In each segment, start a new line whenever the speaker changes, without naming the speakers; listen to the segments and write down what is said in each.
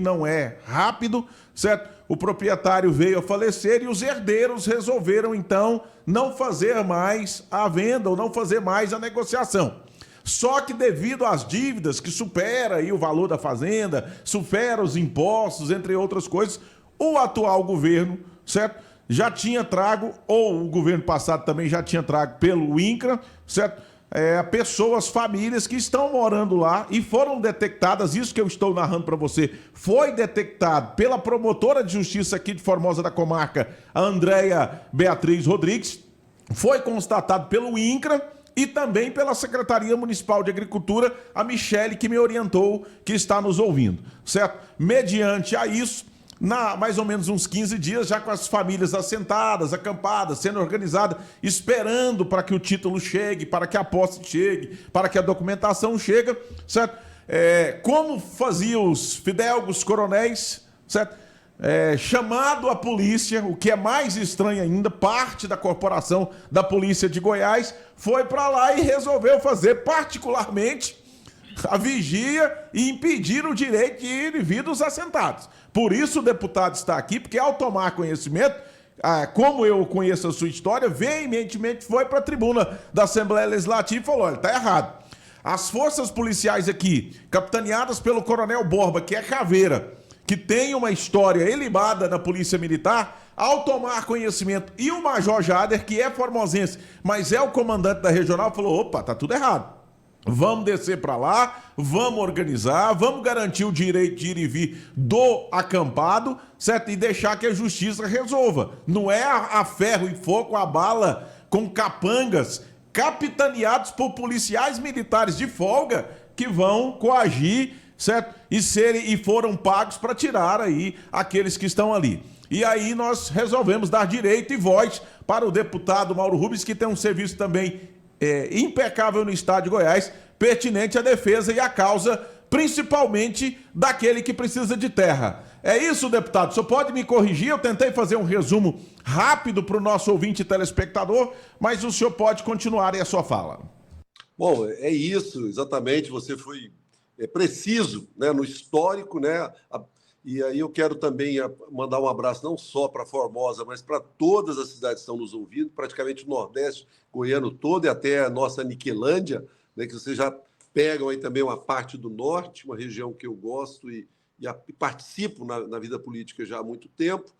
não é rápido, certo? O proprietário veio a falecer e os herdeiros resolveram, então, não fazer mais a venda ou não fazer mais a negociação. Só que devido às dívidas que supera aí o valor da fazenda, supera os impostos, entre outras coisas, o atual governo, certo? Já tinha trago, ou o governo passado também já tinha trago pelo INCRA, certo? Pessoas, famílias que estão morando lá e foram detectadas, isso que eu estou narrando para você, foi detectado pela promotora de justiça aqui de Formosa da Comarca, a Andréia Beatriz Rodrigues, foi constatado pelo INCRA e também pela Secretaria Municipal de Agricultura, a Michele, que me orientou, que está nos ouvindo, certo? Mediante a isso, mais ou menos uns 15 dias, já com as famílias assentadas, acampadas, sendo organizadas, esperando para que o título chegue, para que a posse chegue, para que a documentação chegue, certo? Como faziam os fidelgos coronéis, certo? Chamado a polícia, o que é mais estranho ainda, parte da corporação da polícia de Goiás, foi para lá e resolveu fazer particularmente a vigia e impedir o direito de ir e vir dos assentados. Por isso o deputado está aqui, porque ao tomar conhecimento, como eu conheço a sua história, veementemente foi para a tribuna da Assembleia Legislativa e falou, olha, está errado. As forças policiais aqui, capitaneadas pelo Coronel Borba, que é caveira, que tem uma história elibada na Polícia Militar, ao tomar conhecimento, e o Major Jader, que é formosense, mas é o comandante da regional, falou, opa, tá tudo errado. Vamos descer para lá, vamos organizar, vamos garantir o direito de ir e vir do acampado, certo? E deixar que a justiça resolva. Não é a ferro e fogo, a bala com capangas, capitaneados por policiais militares de folga que vão coagir, certo? E foram pagos para tirar aí aqueles que estão ali. E aí nós resolvemos dar direito e voz para o deputado Mauro Rubens, que tem um serviço também impecável no estado de Goiás, pertinente à defesa e à causa, principalmente daquele que precisa de terra. É isso, deputado? O senhor pode me corrigir? Eu tentei fazer um resumo rápido para o nosso ouvinte e telespectador, mas o senhor pode continuar aí a sua fala.
Bom, é isso, exatamente. Você foi preciso, né, no histórico, né? E aí eu quero também mandar um abraço não só para Formosa, mas para todas as cidades que estão nos ouvindo, praticamente o Nordeste goiano todo e até a nossa Niquelândia, né, que vocês já pegam aí também uma parte do Norte, uma região que eu gosto e participo na vida política já há muito tempo.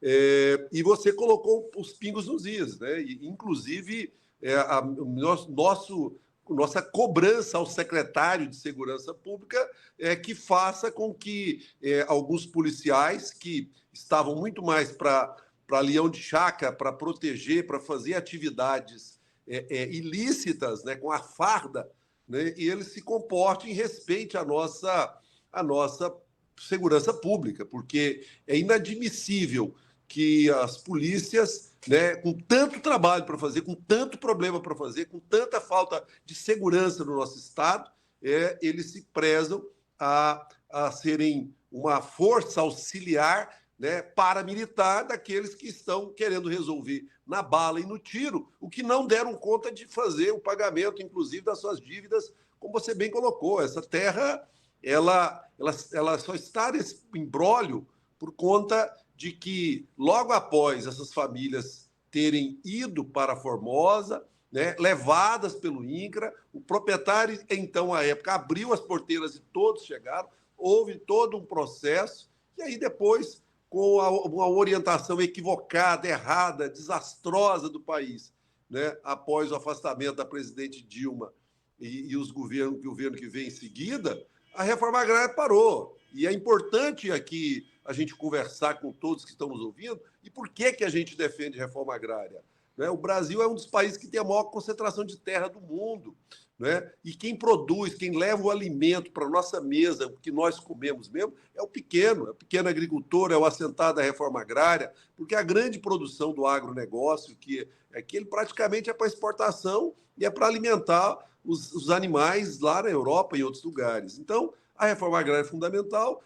E você colocou os pingos nos is, né? E, inclusive, nossa cobrança ao secretário de Segurança Pública que faça com que alguns policiais que estavam muito mais para leão de chácara, para proteger, para fazer atividades ilícitas, né, com a farda, né, e eles se comportem e respeitem a nossa segurança pública, porque é inadmissível que as polícias, né, com tanto trabalho para fazer, com tanto problema para fazer, com tanta falta de segurança no nosso Estado, eles se prezam a serem uma força auxiliar, né, paramilitar daqueles que estão querendo resolver na bala e no tiro, o que não deram conta de fazer o pagamento, inclusive, das suas dívidas, como você bem colocou. Essa terra ela só está nesse imbróglio por conta de que, logo após essas famílias terem ido para Formosa, né, levadas pelo INCRA, o proprietário, então, à época, abriu as porteiras e todos chegaram, houve todo um processo, e aí depois, com uma orientação equivocada, errada, desastrosa do país, né, após o afastamento da presidente Dilma e o governo que vem em seguida, a reforma agrária parou. E é importante aqui a gente conversar com todos que estão nos ouvindo e por que a gente defende reforma agrária. Né? O Brasil é um dos países que tem a maior concentração de terra do mundo. Né? E quem produz, quem leva o alimento para a nossa mesa, o que nós comemos mesmo, é o pequeno agricultor, é o assentado da reforma agrária, porque a grande produção do agronegócio, que ele praticamente é para exportação e é para alimentar os animais lá na Europa e em outros lugares. Então, a reforma agrária é fundamental.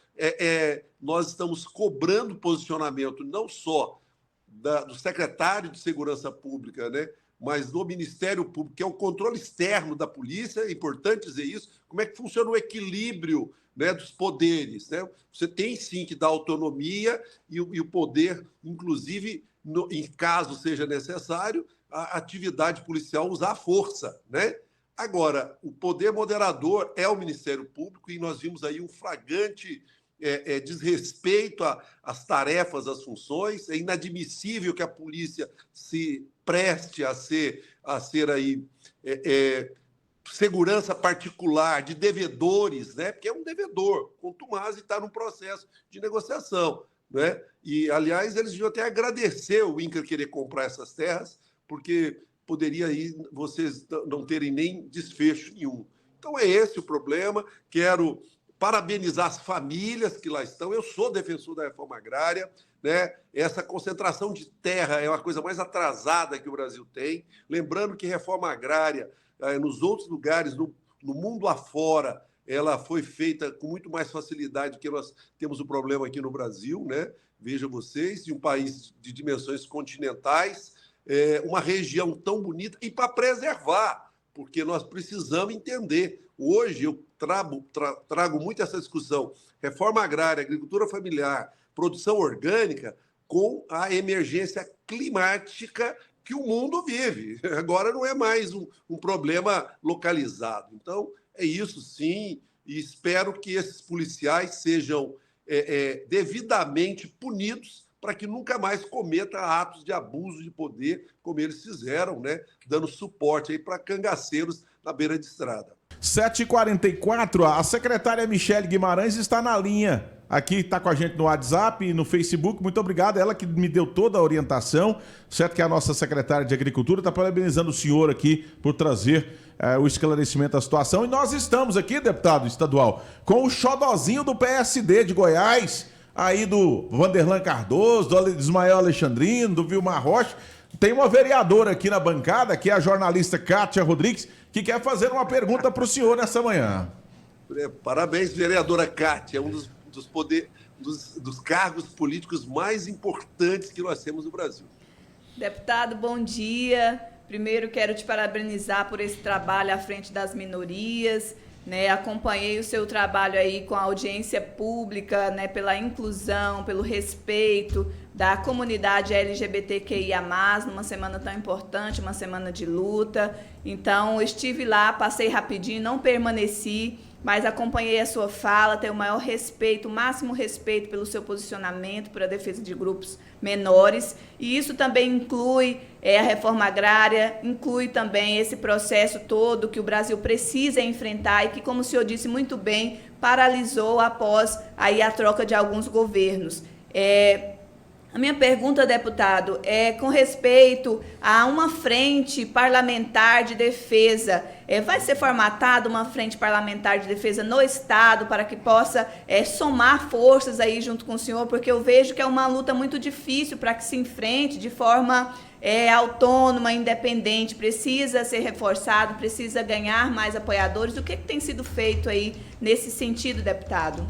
Nós estamos cobrando posicionamento não só do secretário de Segurança Pública, né, mas do Ministério Público, que é o controle externo da polícia, é importante dizer isso, como é que funciona o equilíbrio né, dos poderes, né? Você tem sim que dar autonomia e o poder, inclusive, em caso seja necessário, a atividade policial usar a força, né? Agora, o poder moderador é o Ministério Público e nós vimos aí um flagrante desrespeito às tarefas, às funções. É inadmissível que a polícia se preste a ser aí segurança particular de devedores, né? Porque é um devedor, contumaz, e está num processo de negociação, né? E, aliás, eles deviam até agradecer o INCRA querer comprar essas terras, porque poderia aí vocês não terem nem desfecho nenhum. Então, é esse o problema. Quero parabenizar as famílias que lá estão. Eu sou defensor da reforma agrária, né? Essa concentração de terra é uma coisa mais atrasada que o Brasil tem. Lembrando que reforma agrária, nos outros lugares, no mundo afora, ela foi feita com muito mais facilidade do que nós temos o problema aqui no Brasil, né? Vejam vocês, de um país de dimensões continentais, uma região tão bonita, e para preservar, porque nós precisamos entender. Hoje eu trago muito essa discussão, reforma agrária, agricultura familiar, produção orgânica, com a emergência climática que o mundo vive. Agora não é mais um problema localizado. Então, é isso sim, e espero que esses policiais sejam devidamente punidos para que nunca mais cometa atos de abuso de poder, como eles fizeram, né? Dando suporte aí para cangaceiros na beira de estrada.
7h44, a secretária Michele Guimarães está na linha. Aqui está com a gente no WhatsApp e no Facebook. Muito obrigado. Ela que me deu toda a orientação. Certo que a nossa secretária de Agricultura está parabenizando o senhor aqui por trazer o esclarecimento da situação. E nós estamos aqui, deputado estadual, com o xodozinho do PSD de Goiás, aí do Vanderlan Cardoso, do Ismael Alexandrino, do Vilmar Rocha. Tem uma vereadora aqui na bancada, que é a jornalista Kátia Rodrigues, que quer fazer uma pergunta para o senhor nessa manhã.
Parabéns, vereadora Kátia. É um dos cargos políticos mais importantes que nós temos no Brasil.
Deputado, bom dia. Primeiro, quero te parabenizar por esse trabalho à frente das minorias, né? Acompanhei o seu trabalho aí com a audiência pública, né? Pela inclusão, pelo respeito da comunidade LGBTQIA+, numa semana tão importante, uma semana de luta. Então, estive lá, passei rapidinho, não permaneci, mas acompanhei a sua fala, tenho o maior respeito, o máximo respeito pelo seu posicionamento, por a defesa de grupos menores, e isso também inclui a reforma agrária, inclui também esse processo todo que o Brasil precisa enfrentar e que, como o senhor disse muito bem, paralisou após aí a troca de alguns governos. A minha pergunta, deputado, é com respeito a uma frente parlamentar de defesa. Vai ser formatada uma frente parlamentar de defesa no Estado para que possa somar forças aí junto com o senhor? Porque eu vejo que é uma luta muito difícil para que se enfrente de forma autônoma, independente. Precisa ser reforçado, precisa ganhar mais apoiadores. O que tem sido feito aí nesse sentido, deputado?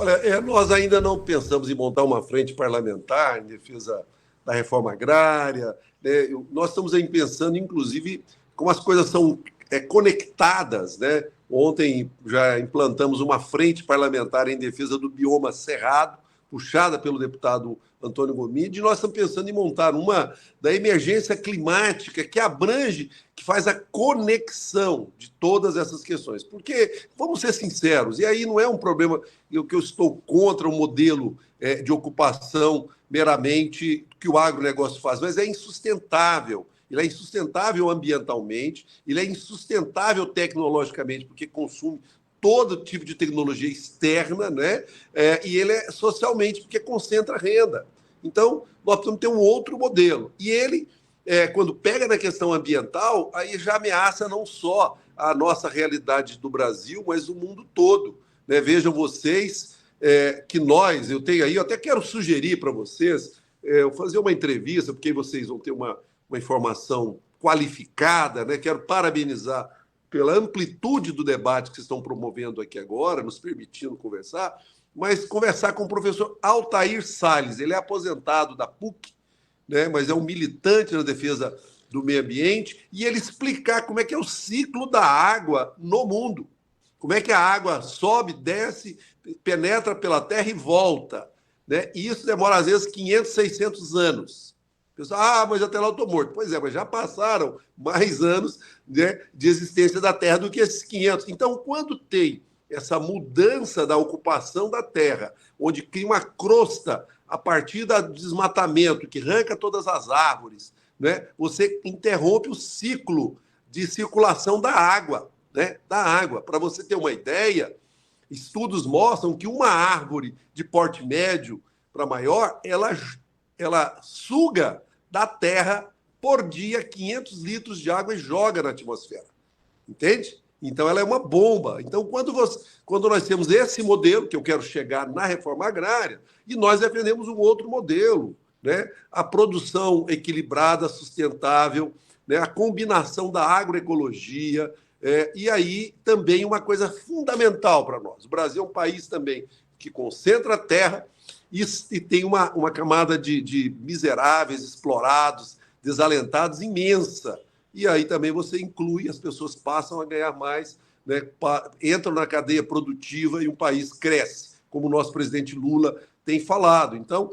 Olha, nós ainda não pensamos em montar uma frente parlamentar em defesa da reforma agrária, né? Nós estamos aí pensando, inclusive, como as coisas são conectadas, né? Ontem já implantamos uma frente parlamentar em defesa do bioma cerrado, puxada pelo deputado Antônio Gomide, e nós estamos pensando em montar uma da emergência climática que abrange, que faz a conexão de todas essas questões. Porque, vamos ser sinceros, e aí não é um problema que eu estou contra o modelo de ocupação meramente que o agronegócio faz, mas é insustentável. Ele é insustentável ambientalmente, ele é insustentável tecnologicamente, porque consome todo tipo de tecnologia externa, né? E ele é socialmente, porque concentra renda. Então, nós precisamos ter um outro modelo. E ele, quando pega na questão ambiental, aí já ameaça não só a nossa realidade do Brasil, mas o mundo todo, né? Vejam vocês que eu até quero sugerir para vocês, eu fazer uma entrevista, porque vocês vão ter uma informação qualificada, né? Quero parabenizar pela amplitude do debate que vocês estão promovendo aqui agora, nos permitindo conversar, mas conversar com o professor Altair Salles. Ele é aposentado da PUC, né, mas é um militante na defesa do meio ambiente, e ele explicar como é que é o ciclo da água no mundo. Como é que a água sobe, desce, penetra pela terra e volta, né? E isso demora, às vezes, 500, 600 anos. O pessoal, mas até lá eu estou morto. Pois é, mas já passaram mais anos, né, de existência da terra do que esses 500. Então, quando tem essa mudança da ocupação da terra, onde cria uma crosta a partir do desmatamento, que arranca todas as árvores, né, você interrompe o ciclo de circulação da água, né, da água. Para você ter uma ideia, estudos mostram que uma árvore de porte médio para maior, ela suga da terra por dia 500 litros de água e joga na atmosfera. Entende? Então, ela é uma bomba. Então, quando nós temos esse modelo, que eu quero chegar na reforma agrária, e nós defendemos um outro modelo, né? A produção equilibrada, sustentável, né? A combinação da agroecologia, e aí também uma coisa fundamental para nós. O Brasil é um país também que concentra a terra e tem uma camada de miseráveis, explorados, desalentados imensa. E aí também você inclui, as pessoas passam a ganhar mais, né, entram na cadeia produtiva e o país cresce, como o nosso presidente Lula tem falado. Então,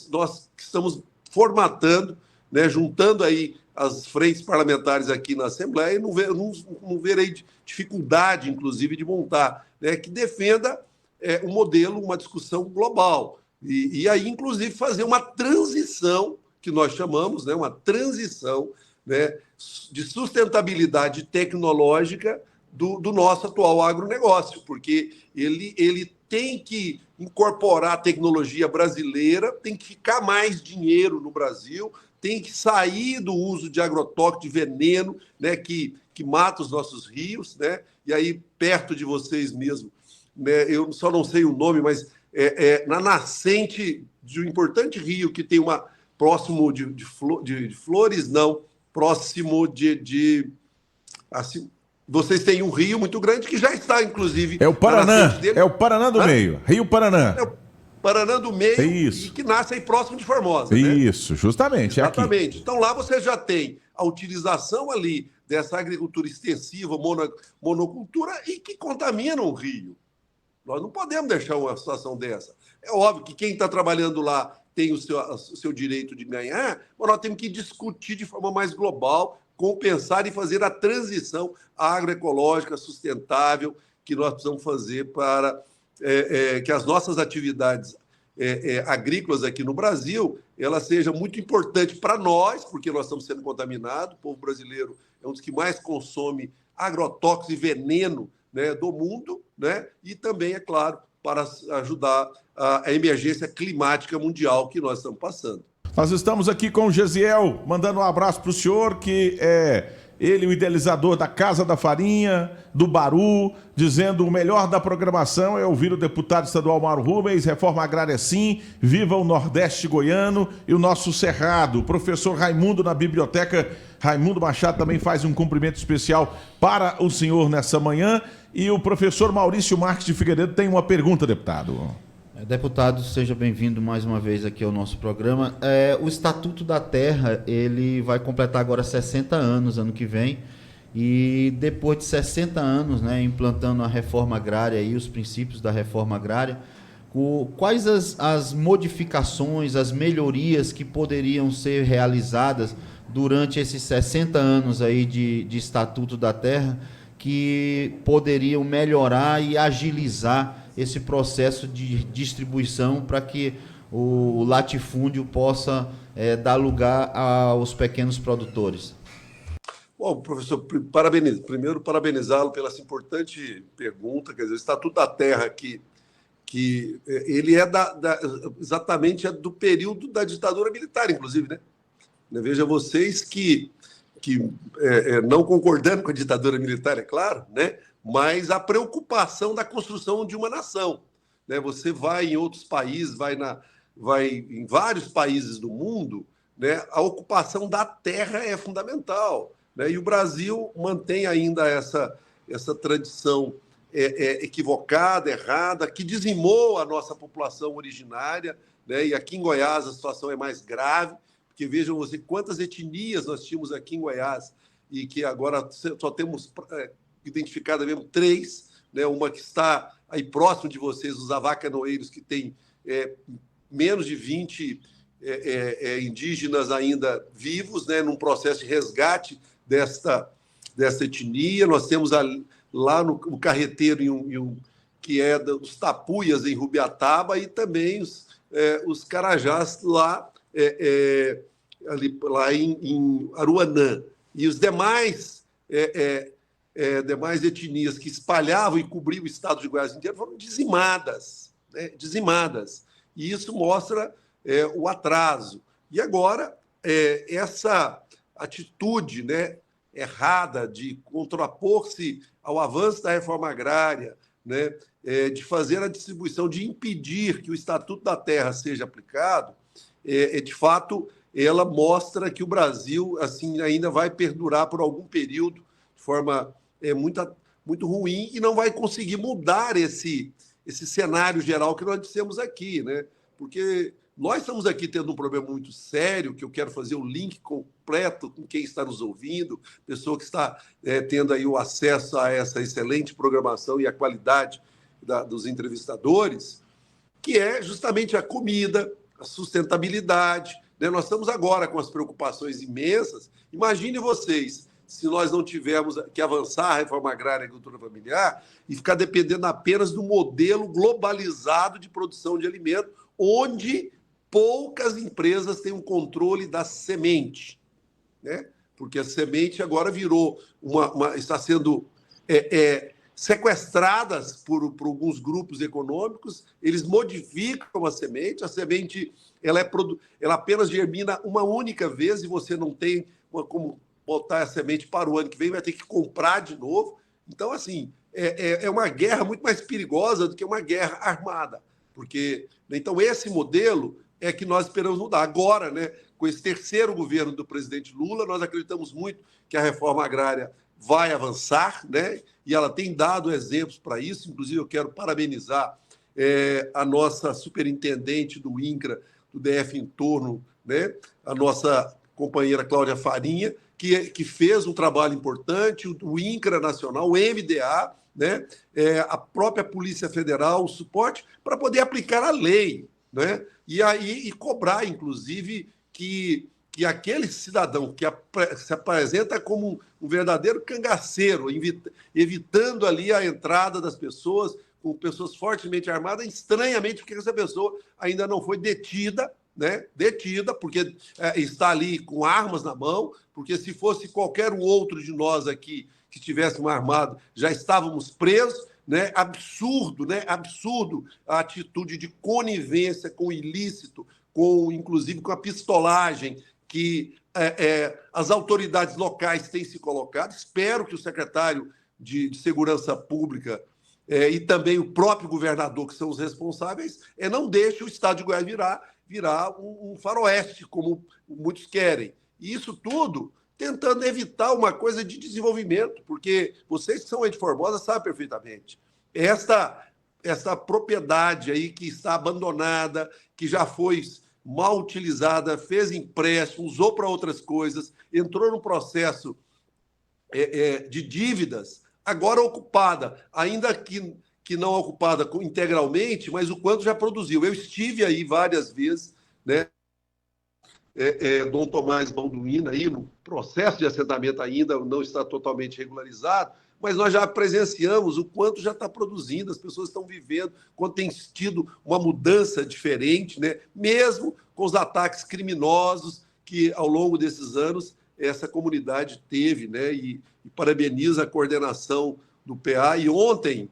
nós estamos formatando, né, juntando aí as frentes parlamentares aqui na Assembleia, e não verei dificuldade, inclusive, de montar, né, que defenda um modelo, uma discussão global. E aí, inclusive, fazer uma transição, que nós chamamos, né, uma transição, né, de sustentabilidade tecnológica do nosso atual agronegócio, porque ele tem que incorporar a tecnologia brasileira, tem que ficar mais dinheiro no Brasil, tem que sair do uso de agrotóxico, de veneno, né, que mata os nossos rios, né? E aí, perto de vocês mesmo, né, eu só não sei o nome, mas na nascente de um importante rio que tem próximo de Flores, não, próximo assim, vocês têm um rio muito grande que já está, inclusive...
É o Paraná, é o Paraná do Meio, Rio Paraná.
É o Paraná do Meio,
isso.
E que nasce aí próximo de Formosa.
Isso, né? Justamente,
exatamente.
Aqui.
Então lá você já tem a utilização ali dessa agricultura extensiva, monocultura, e que contamina o rio. Nós não podemos deixar uma situação dessa. É óbvio que quem está trabalhando lá tem o seu direito de ganhar, mas nós temos que discutir de forma mais global, compensar e fazer a transição agroecológica sustentável que nós precisamos fazer para que as nossas atividades agrícolas aqui no Brasil, ela seja muito importante para nós, porque nós estamos sendo contaminados, o povo brasileiro é um dos que mais consome agrotóxicos e veneno, né, do mundo, né, e também, é claro, para ajudar a emergência climática mundial que nós estamos passando.
Nós estamos aqui com o Gesiel, mandando um abraço para o senhor, que é ele, o idealizador da Casa da Farinha, do Baru, dizendo o melhor da programação é ouvir o deputado estadual Mauro Rubens, reforma agrária sim, viva o Nordeste goiano e o nosso Cerrado. O professor Raimundo na biblioteca, Raimundo Machado também faz um cumprimento especial para o senhor nessa manhã. E o professor Maurício Marques de Figueiredo tem uma pergunta, deputado.
Deputado, seja bem-vindo mais uma vez aqui ao nosso programa. O Estatuto da Terra, ele vai completar agora 60 anos, ano que vem, e depois de 60 anos, né, implantando a reforma agrária e os princípios da reforma agrária, quais as modificações, as melhorias que poderiam ser realizadas durante esses 60 anos aí de Estatuto da Terra, que poderiam melhorar e agilizar esse processo de distribuição para que o latifúndio possa dar lugar aos pequenos produtores?
Bom, professor, primeiro parabenizá-lo pela essa importante pergunta. Quer dizer, o Estatuto da Terra, que ele é exatamente do período da ditadura militar, inclusive, né? Veja vocês que não concordando com a ditadura militar, é claro, né? Mas a preocupação da construção de uma nação, né? Você vai em outros países, vai em vários países do mundo, né? A ocupação da terra é fundamental, né? E o Brasil mantém ainda essa tradição equivocada, errada, que dizimou a nossa população originária, né? E aqui em Goiás a situação é mais grave, porque vejam você quantas etnias nós tínhamos aqui em Goiás e que agora só temos identificadas mesmo 3, né? Uma que está aí próximo de vocês, os avacanoeiros, que tem menos de 20 indígenas ainda vivos, né? Num processo de resgate dessa etnia. Nós temos lá no Carreteiro, que é dos Tapuias, em Rubiataba, e também os Carajás lá em Aruanã. E os demais etnias que espalhavam e cobriam o estado de Goiás inteiro foram dizimadas, né? Dizimadas. E isso mostra o atraso. E agora, essa atitude, né, errada de contrapor-se ao avanço da reforma agrária, né, de fazer a distribuição, de impedir que o Estatuto da Terra seja aplicado, de fato, ela mostra que o Brasil assim ainda vai perdurar por algum período de forma muito ruim e não vai conseguir mudar esse cenário geral que nós dissemos aqui, né? Porque nós estamos aqui tendo um problema muito sério, que eu quero fazer o link completo com quem está nos ouvindo, pessoa que está tendo aí o acesso a essa excelente programação e a qualidade dos entrevistadores, que é justamente a comida, a sustentabilidade, né? Nós estamos agora com as preocupações imensas. Imagine vocês, se nós não tivermos que avançar a reforma agrária e agricultura familiar e ficar dependendo apenas do modelo globalizado de produção de alimento, onde poucas empresas têm um controle da semente, né? Porque a semente agora virou está sendo sequestradas por alguns grupos econômicos. Eles modificam a semente ela apenas germina uma única vez e você não tem como botar a semente para o ano que vem, vai ter que comprar de novo. Então, assim, é uma guerra muito mais perigosa do que uma guerra armada. Porque, então, esse modelo é que nós esperamos mudar. Agora, né, com esse terceiro governo do presidente Lula, nós acreditamos muito que a reforma agrária vai avançar, né? E ela tem dado exemplos para isso. Inclusive, eu quero parabenizar a nossa superintendente do INCRA, do DF Entorno, né? A nossa companheira Cláudia Farinha, que fez um trabalho importante, o INCRA Nacional, o MDA, né? A própria Polícia Federal, o suporte, para poder aplicar a lei, né? E cobrar, inclusive, que aquele cidadão que se apresenta como um verdadeiro cangaceiro, evitando ali a entrada das pessoas, com pessoas fortemente armadas, estranhamente, porque essa pessoa ainda não foi detida, né? Detida, porque está ali com armas na mão, porque se fosse qualquer outro de nós aqui que estivéssemos armados, já estávamos presos, né? Absurdo, né? Absurdo a atitude de conivência com o ilícito, inclusive com a pistolagem que as autoridades locais têm se colocado. Espero que o secretário de Segurança Pública e também o próprio governador, que são os responsáveis, não deixe o estado de Goiás virar um faroeste, como muitos querem. E isso tudo tentando evitar uma coisa de desenvolvimento, porque vocês que são aí de Formosa sabem perfeitamente. Esta propriedade aí que está abandonada, que já foi mal utilizada, fez empréstimo, usou para outras coisas, entrou num processo de dívidas, agora ocupada, ainda que não ocupada integralmente, mas o quanto já produziu. Eu estive aí várias vezes, né? Dom Tomás Balduino, aí, no processo de assentamento ainda não está totalmente regularizado, mas nós já presenciamos o quanto já está produzindo, as pessoas estão vivendo, quanto tem tido uma mudança diferente, né? Mesmo com os ataques criminosos que, ao longo desses anos, essa comunidade teve, né? E parabeniza a coordenação do PA. E ontem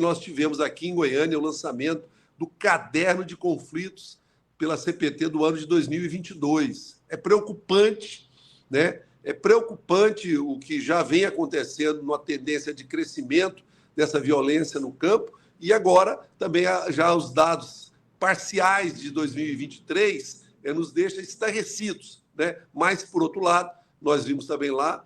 nós tivemos aqui em Goiânia o lançamento do Caderno de Conflitos pela CPT do ano de 2022. É preocupante, né? É preocupante o que já vem acontecendo numa tendência de crescimento dessa violência no campo, e agora também já os dados parciais de 2023 nos deixam estarrecidos, né? Mas, por outro lado, nós vimos também lá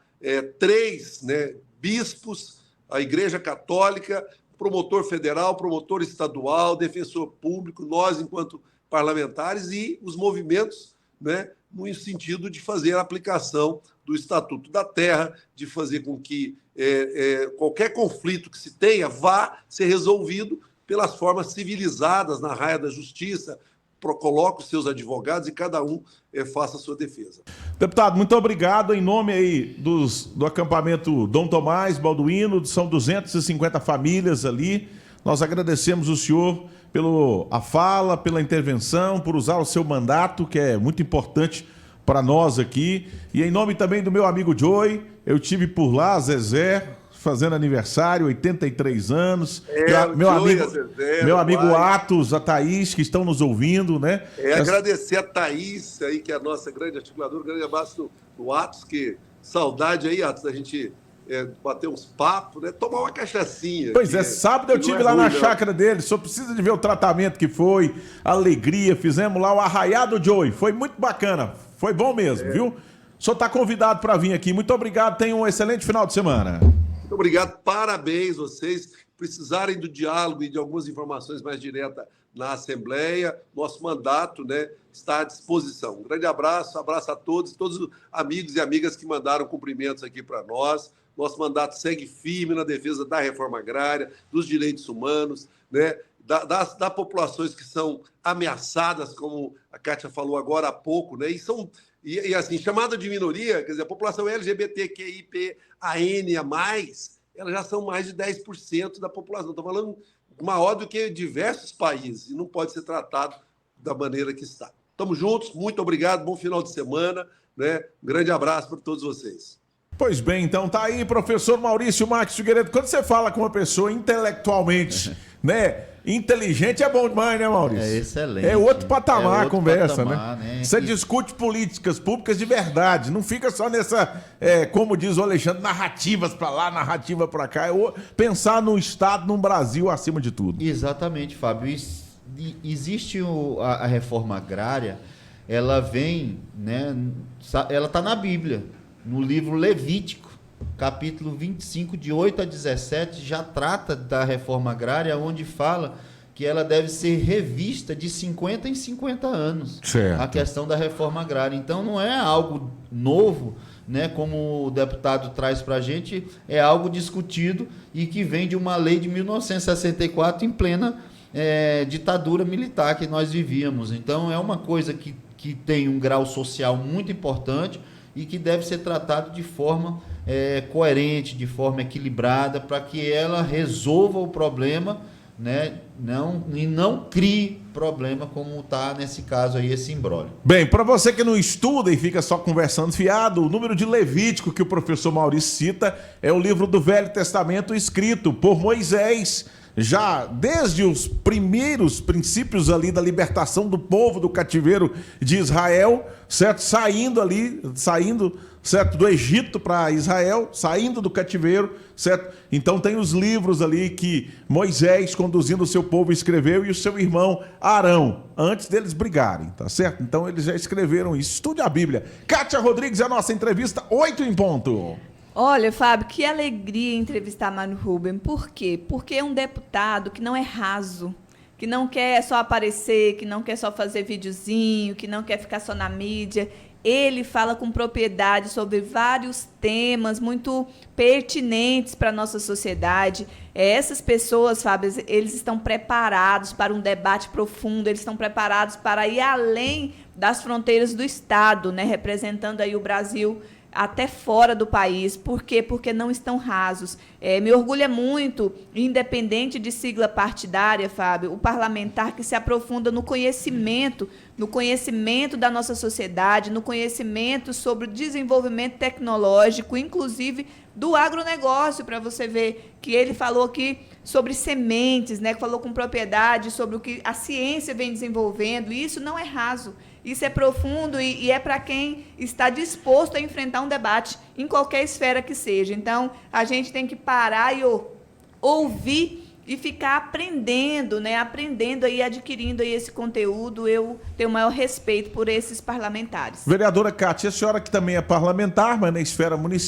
3, né, bispos, a Igreja Católica, promotor federal, promotor estadual, defensor público, nós enquanto parlamentares e os movimentos né, no sentido de fazer a aplicação do Estatuto da Terra, de fazer com que qualquer conflito que se tenha vá ser resolvido pelas formas civilizadas na raia da justiça, coloca os seus advogados e cada um faça a sua defesa.
Deputado, muito obrigado. Em nome aí do acampamento Dom Tomás, Balduíno, são 250 famílias ali. Nós agradecemos o senhor pela fala, pela intervenção, por usar o seu mandato, que é muito importante para nós aqui. E em nome também do meu amigo Joey, eu tive por lá, Zezé, fazendo aniversário, 83 anos. Meu amigo Atos, a Thaís, que estão nos ouvindo, né?
Agradecer a Thaís, aí, que é a nossa grande articuladora. Um grande abraço do Atos, que saudade aí, Atos, da gente bater uns papos, né? Tomar uma cachaçinha.
Pois sábado eu estive lá na chácara dele, só precisa de ver o tratamento que foi, a alegria, fizemos lá o Arraiado Joey, foi muito bacana, foi bom mesmo, viu? O senhor está convidado para vir aqui, muito obrigado, tenha um excelente final de semana.
Muito obrigado, parabéns vocês. Precisarem do diálogo e de algumas informações mais diretas na Assembleia, nosso mandato, né, está à disposição. Um grande abraço a todos os amigos e amigas que mandaram cumprimentos aqui para nós. Nosso mandato segue firme na defesa da reforma agrária, dos direitos humanos, né, das populações que são ameaçadas, como a Kátia falou agora há pouco, né, e assim, chamada de minoria, quer dizer, a população LGBTQIPAN+, elas já são mais de 10% da população. Estou falando maior do que diversos países, e não pode ser tratado da maneira que está. Estamos juntos, muito obrigado, bom final de semana, né? Um grande abraço para todos vocês.
Pois bem, então tá aí, professor Maurício Marques Figueiredo. Quando você fala com uma pessoa intelectualmente, né, inteligente, é bom demais, né, Maurício?
É excelente.
É outro patamar a conversa,
patamar,
né? Você discute políticas públicas de verdade, não fica só nessa, como diz o Alexandre, narrativas para lá, narrativa para cá. É pensar no Estado, no Brasil acima de tudo.
Exatamente, Fábio. Existe a reforma agrária, ela vem, né, ela está na Bíblia. No livro Levítico, capítulo 25, de 8 a 17, já trata da reforma agrária, onde fala que ela deve ser revista de 50 em 50 anos.
Certo.
A questão da reforma agrária. Então, não é algo novo, né, como o deputado traz para a gente, é algo discutido e que vem de uma lei de 1964 em plena ditadura militar que nós vivíamos. Então, é uma coisa que tem um grau social muito importante e que deve ser tratado de forma coerente, de forma equilibrada, para que ela resolva o problema, né, não crie problema como está nesse caso aí, esse imbróglio.
Bem, para você que não estuda e fica só conversando fiado, o número de Levítico que o professor Maurício cita é o livro do Velho Testamento escrito por Moisés, já desde os primeiros princípios ali da libertação do povo do cativeiro de Israel, certo? Saindo, certo, do Egito para Israel, saindo do cativeiro, certo? Então tem os livros ali que Moisés, conduzindo o seu povo, escreveu, e o seu irmão Arão, antes deles brigarem, tá certo? Então eles já escreveram isso. Estude a Bíblia. Kátia Rodrigues, a nossa entrevista, 8 em ponto.
Olha, Fábio, que alegria entrevistar Mário Rubem. Por quê? Porque é um deputado que não é raso, que não quer só aparecer, que não quer só fazer videozinho, que não quer ficar só na mídia. Ele fala com propriedade sobre vários temas muito pertinentes para a nossa sociedade. Essas pessoas, Fábio, eles estão preparados para um debate profundo, eles estão preparados para ir além das fronteiras do Estado, né, representando aí o Brasil até fora do país. Por quê? Porque não estão rasos. Me orgulha muito, independente de sigla partidária, Fábio, o parlamentar que se aprofunda no conhecimento da nossa sociedade, no conhecimento sobre o desenvolvimento tecnológico, inclusive do agronegócio, para você ver que ele falou aqui sobre sementes, né, que falou com propriedade sobre o que a ciência vem desenvolvendo, e isso não é raso. Isso é profundo e é para quem está disposto a enfrentar um debate em qualquer esfera que seja. Então, a gente tem que parar e ouvir e ficar aprendendo, né? Aprendendo e adquirindo aí esse conteúdo. Eu tenho o maior respeito por esses parlamentares.
Vereadora Kátia, a senhora que também é parlamentar, mas na esfera municipal,